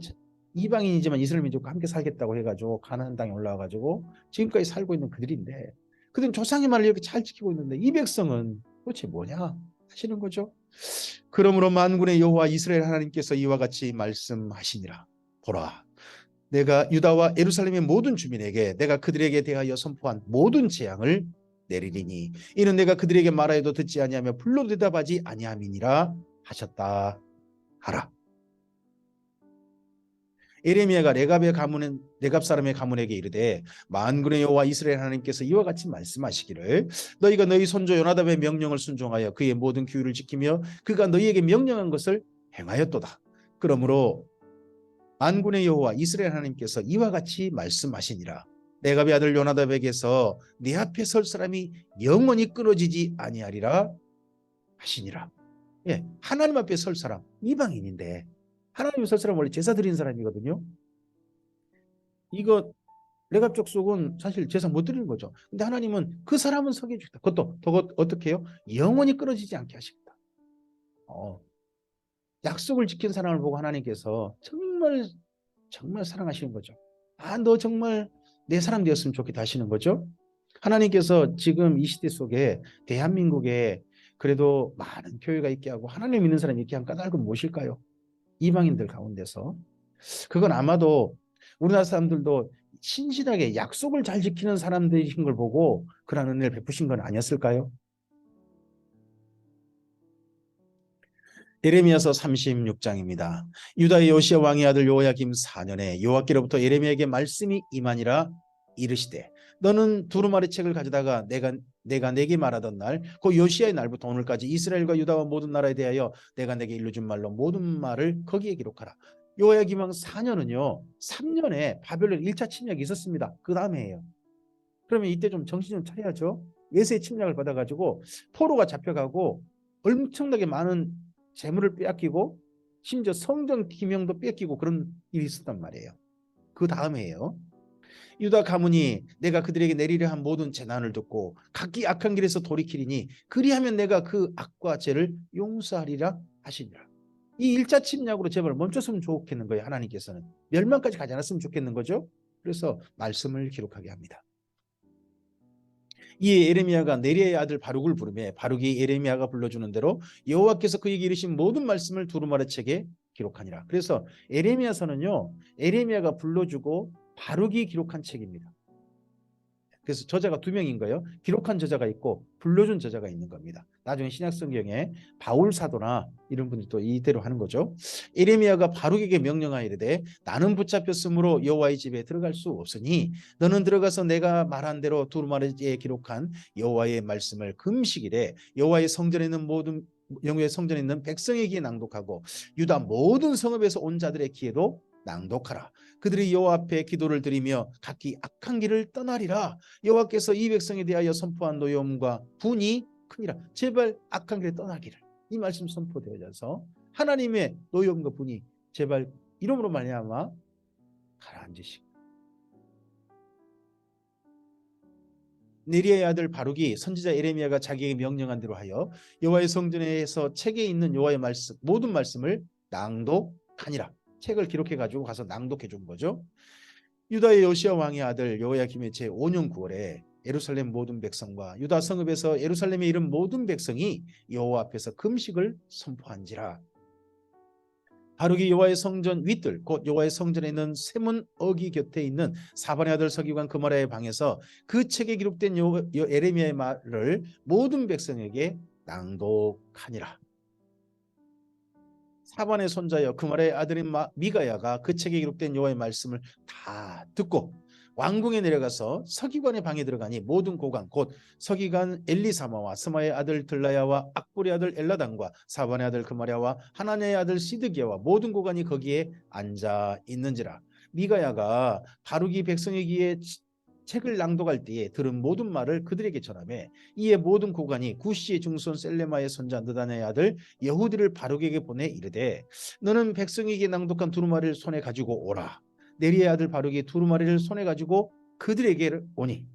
이방인이지만 이스라엘 민족과 함께 살겠다고 해가지고 가나안 땅에 올라와가지고 지금까지 살고 있는 그들인데 그들은 조상의 말을 이렇게 잘 지키고 있는데 이 백성은 도대체 뭐냐 하시는 거죠. 그러므로 만군의 여호와 이스라엘 하나님께서 이와 같이 말씀하시니라. 보라, 내가 유다와 예루살렘의 모든 주민에게 내가 그들에게 대하여 선포한 모든 재앙을 내리리니 이는 내가 그들에게 말하여도 듣지 아니하며 불로 대답하지 아니함이니라 하셨다 하라. 예레미야가 레갑 사람의 가문에게 이르되 만군의 여호와 이스라엘 하나님께서 이와 같이 말씀하시기를 너희가 너희 손주 요나답의 명령을 순종하여 그의 모든 규율을 지키며 그가 너희에게 명령한 것을 행하였도다. 그러므로 만군의 여호와 이스라엘 하나님께서 이와 같이 말씀하시니라. 레갑의 아들 요나답에게서 네 앞에 설 사람이 영원히 끊어지지 아니하리라 하시니라. 예, 하나님 앞에 설 사람 이방인인데 하나님 앞에 설 사람 원래 제사 드리는 사람이거든요. 이거 레갑 족속은 사실 제사 못 드리는 거죠. 근데 하나님은 그 사람은 서게 해주겠다. 그것도 더 어떻게 해요? 영원히 끊어지지 않게 하십니다. 약속을 지킨 사람을 보고 하나님께서 정말 사랑하시는 거죠. 너 정말 내 사람 되었으면 좋겠다 하시는 거죠. 하나님께서 지금 이 시대 속에 대한민국에 그래도 많은 교회가 있게 하고 하나님 믿는 사람이 있게 한 까닭은 무엇일까요? 이방인들 가운데서 그건 아마도 우리나라 사람들도 신실하게 약속을 잘 지키는 사람들인 걸 보고 그런 은혜를 베푸신 건 아니었을까요? 예레미야서 36장입니다. 유다의 요시야 왕의 아들 요야김 4년에 여호와께로부터 예레미야에게 말씀이 임하니라. 이르시되 너는 두루마리 책을 가져다가 내가 내게 말하던 날 그 요시야의 날부터 오늘까지 이스라엘과 유다와 모든 나라에 대하여 내가 내게 일러준 말로 모든 말을 거기에 기록하라. 요야김 왕 4년은요 3년에 바벨론 1차 침략이 있었습니다. 그 다음에예요. 그러면 이때 좀 정신 좀 차려야죠. 외세의 침략을 받아가지고 포로가 잡혀가고 엄청나게 많은 재물을 빼앗기고 심지어 성전 기명도 뺏기고 그런 일이 있었단 말이에요. 그 다음에예요. 유다 가문이 내가 그들에게 내리려 한 모든 재난을 듣고 각기 악한 길에서 돌이키리니 그리하면 내가 그 악과 죄를 용서하리라 하시니라. 이 1차 침략으로 제발 멈췄으면 좋겠는 거예요. 하나님께서는 멸망까지 가지 않았으면 좋겠는 거죠. 그래서 말씀을 기록하게 합니다. 이에 예레미야가 네리야의 아들 바룩을 부르매 바룩이 예레미야가 불러주는 대로 여호와께서 그에게 이르신 모든 말씀을 두루마리 책에 기록하니라. 그래서 예레미야서는요 예레미야가 불러주고 바룩이 기록한 책입니다. 그래서 저자가 두 명인 거예요. 기록한 저자가 있고 불러준 저자가 있는 겁니다. 나중에 신약성경에 바울 사도나 이런 분들이 또 이대로 하는 거죠. 예레미야가 바룩에게 명령하이르되 나는 붙잡혔으므로 여호와의 집에 들어갈 수 없으니 너는 들어가서 내가 말한 대로 두루마리에 기록한 여호와의 말씀을 금식일에 여호와의 성전에 있는 모든 영의 성전에 있는 백성에게 낭독하고 유다 모든 성읍에서 온 자들의 귀에도 낭독하라. 그들이 여호와 앞에 기도를 드리며 각기 악한 길을 떠나리라. 여호와께서 이 백성에 대하여 선포한 노여움과 분이 크니라. 제발 악한 길에 떠나기를. 이 말씀 선포되어져서 하나님의 노여움과 분이 제발 이름으로 말미암아 가라앉으시고, 네리야의 아들 바룩이 선지자 예레미야가 자기에게 명령한 대로 하여 여호와의 성전에서 책에 있는 여호와의 말씀 모든 말씀을 낭독하니라. 책을 기록해 가지고 가서 낭독해 준 거죠. 유다의 요시야 왕의 아들 여호야김의 제5년 9월에 예루살렘 모든 백성과 유다 성읍에서 예루살렘에 이른 모든 백성이 여호와 앞에서 금식을 선포한지라. 바룩이 여호와의 성전 윗들 곧 여호와의 성전에 있는 세문 어기 곁에 있는 사반의 아들 서기관 그마랴의 방에서 그 책에 기록된 예레미야의 말을 모든 백성에게 낭독하니라. 사반의 손자여 그마랴의 아들인 미가야가 그 책에 기록된 여호와의 말씀을 다 듣고 왕궁에 내려가서 서기관의 방에 들어가니 모든 고관 곧 서기관 엘리사마와 스마의 아들 들라야와 악보의 아들 엘라단과 사반의 아들 그마랴와 하나냐의 아들 시드기야와 모든 고관이 거기에 앉아 있는지라. 미가야가 바룩이 백성에게 책을 낭독할 때에 들은 모든 말을 그들에게 전하매 이에 모든 고관이 구시의 중손 셀레마의 손자 느다냐의 아들 여후디를 바룩에게 보내 이르되 너는 백성에게 낭독한 두루마리를 손에 가지고 오라. 네리의 아들 바룩이 두루마리를 손에 가지고 그들에게 오니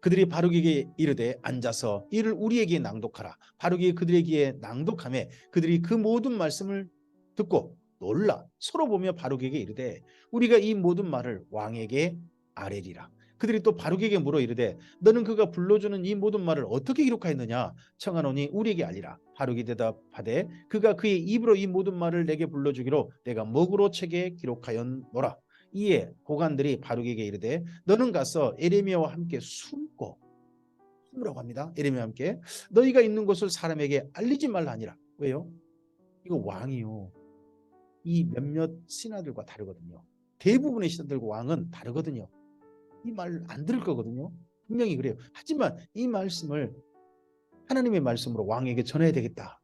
그들이 바룩에게 이르되 앉아서 이를 우리에게 낭독하라. 바룩이 그들에게 낭독하며 그들이 그 모든 말씀을 듣고 놀라 서로 보며 바룩에게 이르되 우리가 이 모든 말을 왕에게 아뢰리라. 그들이 또 바룩에게 물어 이르되 너는 그가 불러주는 이 모든 말을 어떻게 기록하였느냐 청하노니 우리에게 알리라. 바룩이 대답하되 그가 그의 입으로 이 모든 말을 내게 불러주기로 내가 먹으로 책에 기록하였노라. 이에 고관들이 바룩에게 이르되 너는 가서 예레미야와 함께 숨으라고 합니다. 예레미야와 함께 너희가 있는 곳을 사람에게 알리지 말라 하니라. 왜요? 이거 왕이요. 이 몇몇 신하들과 다르거든요. 대부분의 신하들과 왕은 다르거든요. 이 말 안 들을 거거든요. 분명히 그래요. 하지만 이 말씀을 하나님의 말씀으로 왕에게 전해야 되겠다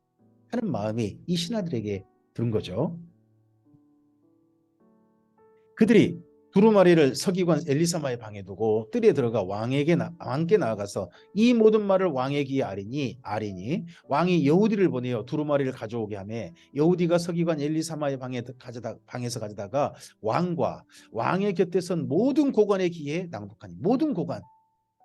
하는 마음이 이 신하들에게 든 거죠. 그들이 두루마리를 서기관 엘리사마의 방에 두고 뜰에 들어가 왕께 나아가서 이 모든 말을 왕에게 아리니 왕이 여후디를 보내어 두루마리를 가져오게 하며 여후디가 서기관 엘리사마의 방에서 가져다가 왕과 왕의 곁에 선 모든 고관의 귀에 낭독하니 모든 고관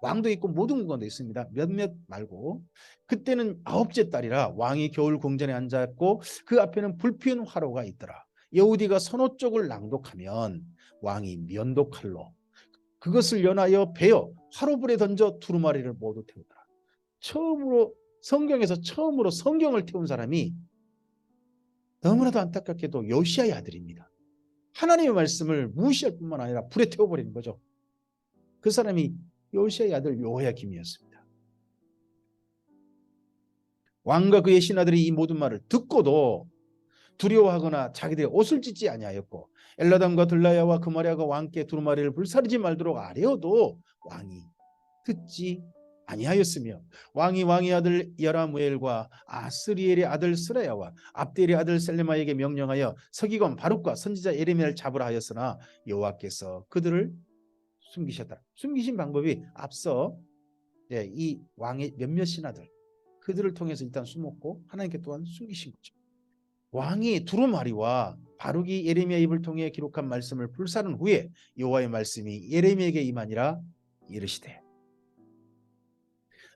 왕도 있고 모든 고관도 있습니다. 몇몇 말고 그때는 9째 달이라 왕이 겨울 궁전에 앉았고 그 앞에는 불피운 화로가 있더라. 여후디가 선호 쪽을 낭독하면 왕이 면도칼로 그것을 연하여 베어 화로불에 던져 두루마리를 모두 태우더라. 성경에서 처음으로 성경을 태운 사람이 너무나도 안타깝게도 요시야의 아들입니다. 하나님의 말씀을 무시할 뿐만 아니라 불에 태워버리는 거죠. 그 사람이 요시야의 아들 여호야김이었습니다. 왕과 그의 신하들이 이 모든 말을 듣고도 두려워하거나 자기들의 옷을 찢지 아니하였고 엘라담과 들라야와 그마랴가 왕께 두루마리를 불사르지 말도록 아뢰어도 왕이 듣지 아니하였으며 왕의 아들 여라무엘과 아스리엘의 아들 스라야와 압델의 아들 셀레마에게 명령하여 서기관 바룩과 선지자 예레미야를 잡으라 하였으나 여호와께서 그들을 숨기셨다. 숨기신 방법이 앞서 이 왕의 몇몇 신하들 그들을 통해서 일단 숨었고 하나님께 또한 숨기신 거죠. 왕이 두루마리와 바룩이 예레미야 입을 통해 기록한 말씀을 불사른 후에 여호와의 말씀이 예레미야에게 임하니라 이르시되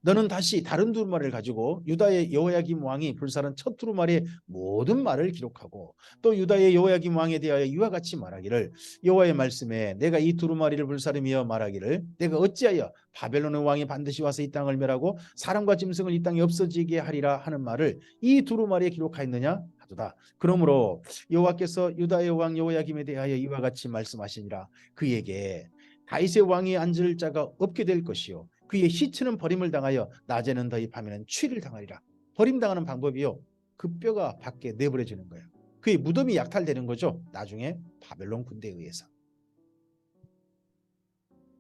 너는 다시 다른 두루마리를 가지고 유다의 여호야김 왕이 불사른 첫 두루마리의 모든 말을 기록하고 또 유다의 여호야김 왕에 대하여 이와 같이 말하기를 여호와의 말씀에 내가 이 두루마리를 불사르며 말하기를 내가 어찌하여 바벨론의 왕이 반드시 와서 이 땅을 멸하고 사람과 짐승을 이 땅에 없어지게 하리라 하는 말을 이 두루마리에 기록하였느냐 가도다. 그러므로 여호와께서 유다의 왕 여호야김에 대하여 이와 같이 말씀하시니라. 그에게 다윗의 왕이 앉을 자가 없게 될 것이요 그의 시체는 버림을 당하여 낮에는 더위 밤에는 추위를 당하리라. 버림당하는 방법이요 그 뼈가 밖에 내버려지는 거예요. 그의 무덤이 약탈되는 거죠. 나중에 바벨론 군대에 의해서.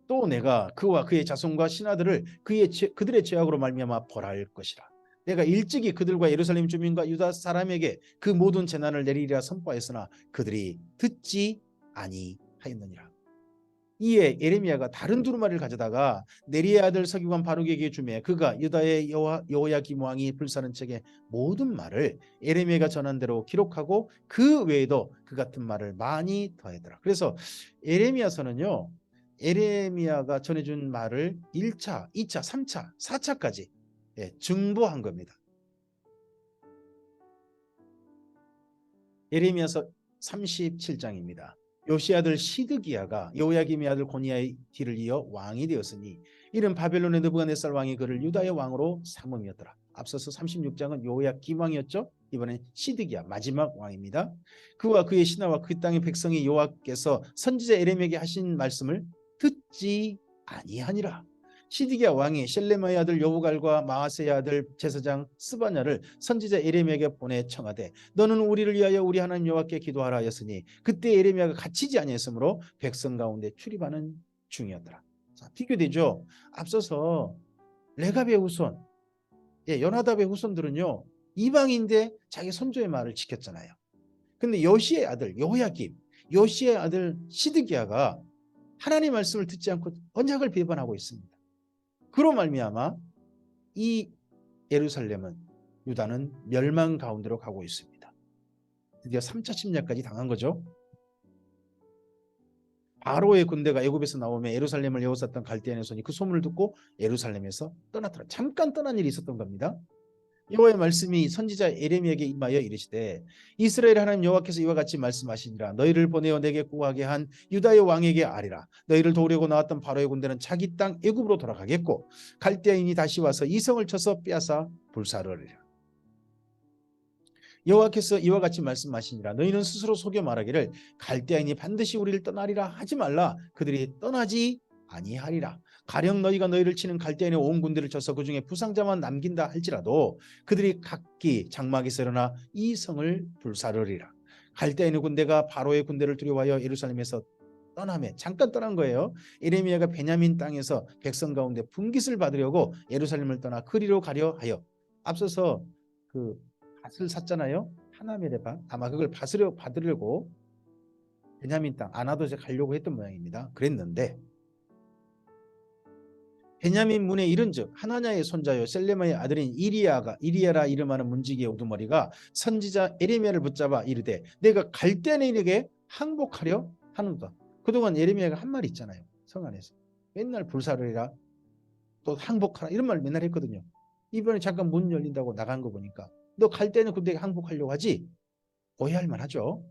또 내가 그와 그의 자손과 신하들을 그들의 죄악으로 말미암아 벌할 것이라. 내가 일찍이 그들과 예루살렘 주민과 유다 사람에게 그 모든 재난을 내리리라 선포하였으나 그들이 듣지 아니하였느니라. 이에 예레미야가 다른 두루마리를 가져다가 네리의 아들 서기관 바룩에게 주매 그가 유다의 여호야김 왕이 불사른 책에 모든 말을 예레미야가 전한 대로 기록하고 그 외에도 그 같은 말을 많이 더하더라. 그래서 예레미야서는요, 예레미야가 전해준 말을 1차, 2차, 3차, 4차까지 증보한 겁니다. 예레미야서 37장입니다. 요시 아들 시드기야가 여호야김의 아들 고니야의 뒤를 이어 왕이 되었으니 이는 바벨론의 느부갓네살 왕이 그를 유다의 왕으로 삼음이었더라. 앞서서 36장은 여호야김 왕이었죠. 이번엔 시드기야 마지막 왕입니다. 그와 그의 신하와 그 땅의 백성이 여호와께서 선지자 예레미야에게 하신 말씀을 듣지 아니하니라. 시드기야 왕이 셀레마의 아들 여부갈과 마아세의 아들 제사장 스바냐를 선지자 예레미야에게 보내 청하되 너는 우리를 위하여 우리 하나님 여호와께 기도하라 하였으니 그때 예레미야가 갇히지 아니했으므로 백성 가운데 출입하는 중이었더라. 자, 비교되죠. 앞서서 레갑의 후손, 연하답의 후손들은요 이방인데 자기 선조의 말을 지켰잖아요. 근데 요시의 아들 여호야김, 요시의 아들 시드기야가 하나님 말씀을 듣지 않고 언약을 배반하고 있습니다. 그로 말미암아 이 예루살렘은 유다는 멸망 가운데로 가고 있습니다. 드디어 3차 침략까지 당한 거죠. 바로의 군대가 애굽에서 나오며 예루살렘을 에워쌌던 갈대아인의 손이 그 소문을 듣고 예루살렘에서 떠났더라. 잠깐 떠난 일이 있었던 겁니다. 여호와의 말씀이 선지자 예레미야에게 임하여 이르시되 이스라엘 하나님 여호와께서 이와 같이 말씀하시니라. 너희를 보내어 내게 구하게 한 유다의 왕에게 아뢰라. 너희를 도우려고 나왔던 바로의 군대는 자기 땅 애굽으로 돌아가겠고 갈대아인이 다시 와서 이 성을 쳐서 빼앗아 불사르리라. 여호와께서 이와 같이 말씀하시니라. 너희는 스스로 속여 말하기를 갈대아인이 반드시 우리를 떠나리라 하지 말라. 그들이 떠나지 아니하리라. 가령 너희가 너희를 치는 갈대아인의 온 군대를 쳐서 그 중에 부상자만 남긴다 할지라도 그들이 각기 장막에서 일어나 이 성을 불사르리라. 갈대아인의 군대가 바로의 군대를 두려워하여 예루살렘에서 떠나며 잠깐 떠난 거예요. 예레미야가 베냐민 땅에서 백성 가운데 분깃을 받으려고 예루살렘을 떠나 그리로 가려 하여 앞서서 그 밭을 샀잖아요. 하나멜의 밭. 아마 그걸 받으려고 베냐민 땅 아나도에 가려고 했던 모양입니다. 그랬는데 베냐민 문에 이른즉 하나냐의 손자요 셀레마의 아들인 이리야라 이름하는 문지기의 우두머리가 선지자 예레미야를 붙잡아 이르되 내가 갈대아인에게 항복하려 하는도다. 그동안 예레미야가 한 말이 있잖아요. 성 안에서 맨날 불사르리라 또 항복하라 이런 말 맨날 했거든요. 이번에 잠깐 문 열린다고 나간 거 보니까 너 갈대아인 군대에 항복하려고 하지? 오해할 만하죠.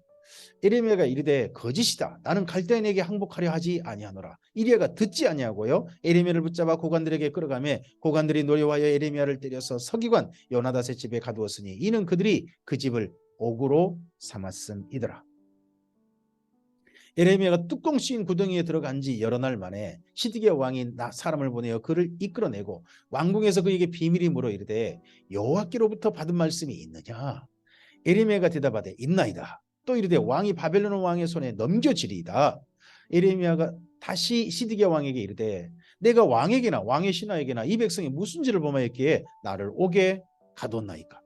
예레미야가 이르되 거짓이다. 나는 갈대아인에게 항복하려 하지 아니하노라. 이리야가 듣지 아니하고요. 예레미야를 붙잡아 고관들에게 끌어가매 고관들이 노려하여 예레미야를 때려서 서기관 요나닷의 집에 가두었으니 이는 그들이 그 집을 옥으로 삼았음이더라. 예레미야가 뚜껑 씌인 구덩이에 들어간 지 여러 날 만에 시드기야 왕이 사람을 보내어 그를 이끌어내고 왕궁에서 그에게 비밀이 물어 이르되 여호와께로부터 받은 말씀이 있느냐? 예레미야가 대답하되 있나이다. 또 이르되 왕이 바벨론 왕의 손에 넘겨지리이다. 예레미야가 다시 시드기야 왕에게 이르되 내가 왕에게나 왕의 신하에게나 이 백성이 무슨 죄를 범하였기에 나를 옥에 가뒀나이까?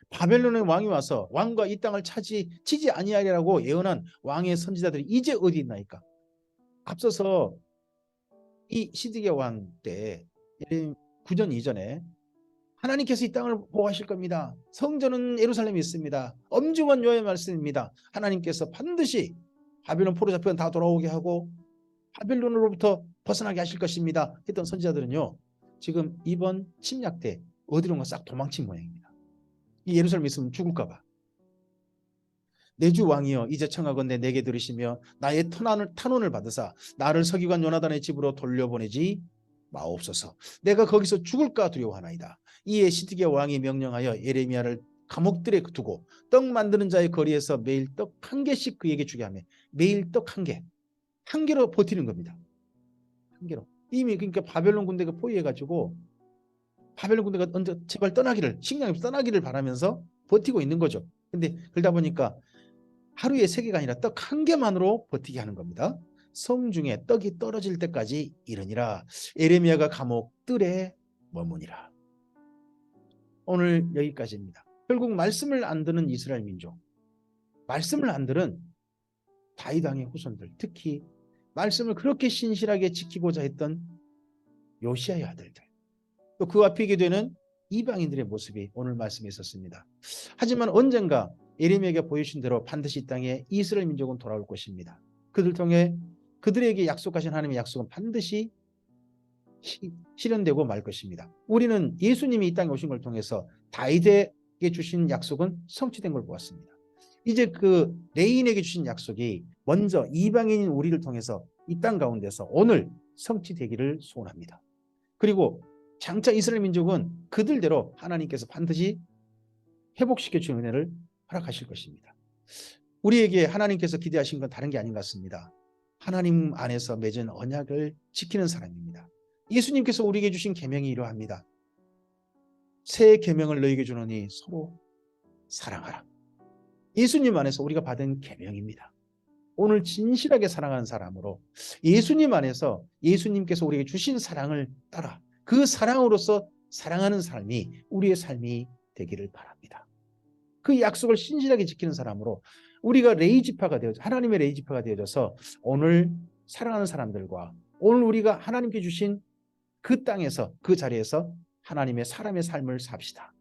바벨론의 왕이 와서 왕과 이 땅을 치지 아니하리라고 예언한 왕의 선지자들이 이제 어디 있나이까? 앞서서 이 시드기야 왕 때 9년 이전에 하나님께서 이 땅을 보호하실 겁니다. 성전은 예루살렘에 있습니다. 엄중한 여호와의 말씀입니다. 하나님께서 반드시 바벨론 포로 잡혀는 다 돌아오게 하고 바벨론으로부터 벗어나게 하실 것입니다. 했던 선지자들은요. 지금 이번 침략 때 어디론가 싹 도망친 모양입니다. 이 예루살렘에 있으면 죽을까 봐. 내 주 왕이여 이제 청하건대 내게 들으시며 나의 탄원을 받으사 나를 서기관 요나단의 집으로 돌려보내지 마옵소서. 내가 거기서 죽을까 두려워하나이다. 이에 시드기야 왕이 명령하여 예레미야를 감옥들에 두고 떡 만드는 자의 거리에서 매일 떡 한 개씩 그에게 주게 하며 매일 떡 한 개로 버티는 겁니다. 한 개로. 이미 그러니까 바벨론 군대가 포위해가지고 바벨론 군대가 언제 제발 떠나기를, 식량이 떠나기를 바라면서 버티고 있는 거죠. 근데 그러다 보니까 하루에 3개가 아니라 떡 한 개만으로 버티게 하는 겁니다. 성중에 떡이 떨어질 때까지 이르니라. 예레미야가 감옥 뜰에 머무니라. 오늘 여기까지입니다. 결국 말씀을 안 듣는 이스라엘 민족, 말씀을 안 들은 다윗 왕의 후손들, 특히 말씀을 그렇게 신실하게 지키고자 했던 요시아의 아들들, 또 그 앞이게 되는 이방인들의 모습이 오늘 말씀에 있었습니다. 하지만 언젠가 예레미야가 보여주신 대로 반드시 이 땅에 이스라엘 민족은 돌아올 것입니다. 그들 통해 그들에게 약속하신 하나님의 약속은 반드시 실현되고 말 것입니다. 우리는 예수님이 이 땅에 오신 걸 통해서 다윗에게 주신 약속은 성취된 걸 보았습니다. 이제 그 레인에게 주신 약속이 먼저 이방인인 우리를 통해서 이 땅 가운데서 오늘 성취되기를 소원합니다. 그리고 장차 이스라엘 민족은 그들대로 하나님께서 반드시 회복시켜 주는 은혜를 허락하실 것입니다. 우리에게 하나님께서 기대하신 건 다른 게 아닌 것 같습니다. 하나님 안에서 맺은 언약을 지키는 사람입니다. 예수님께서 우리에게 주신 계명이 이러합니다. 새 계명을 너희에게 주노니 서로 사랑하라. 예수님 안에서 우리가 받은 계명입니다. 오늘 진실하게 사랑하는 사람으로 예수님 안에서 예수님께서 우리에게 주신 사랑을 따라 그 사랑으로서 사랑하는 삶이 우리의 삶이 되기를 바랍니다. 그 약속을 신실하게 지키는 사람으로 우리가 레이지파가 되어서 하나님의 레이지파가 되어져서 오늘 사랑하는 사람들과 오늘 우리가 하나님께 주신 그 땅에서 그 자리에서 하나님의 사람의 삶을 삽시다.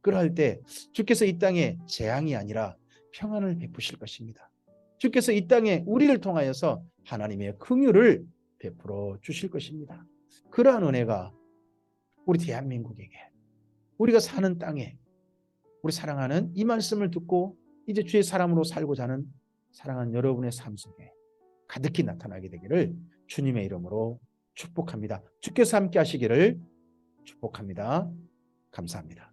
그럴 때 주께서 이 땅에 재앙이 아니라 평안을 베푸실 것입니다. 주께서 이 땅에 우리를 통하여서 하나님의 긍휼을 베풀어 주실 것입니다. 그러한 은혜가 우리 대한민국에게, 우리가 사는 땅에, 우리 사랑하는 이 말씀을 듣고 이제 주의 사람으로 살고자 하는 사랑하는 여러분의 삶 속에 가득히 나타나게 되기를 주님의 이름으로 축복합니다. 주께서 함께 하시기를 축복합니다. 감사합니다.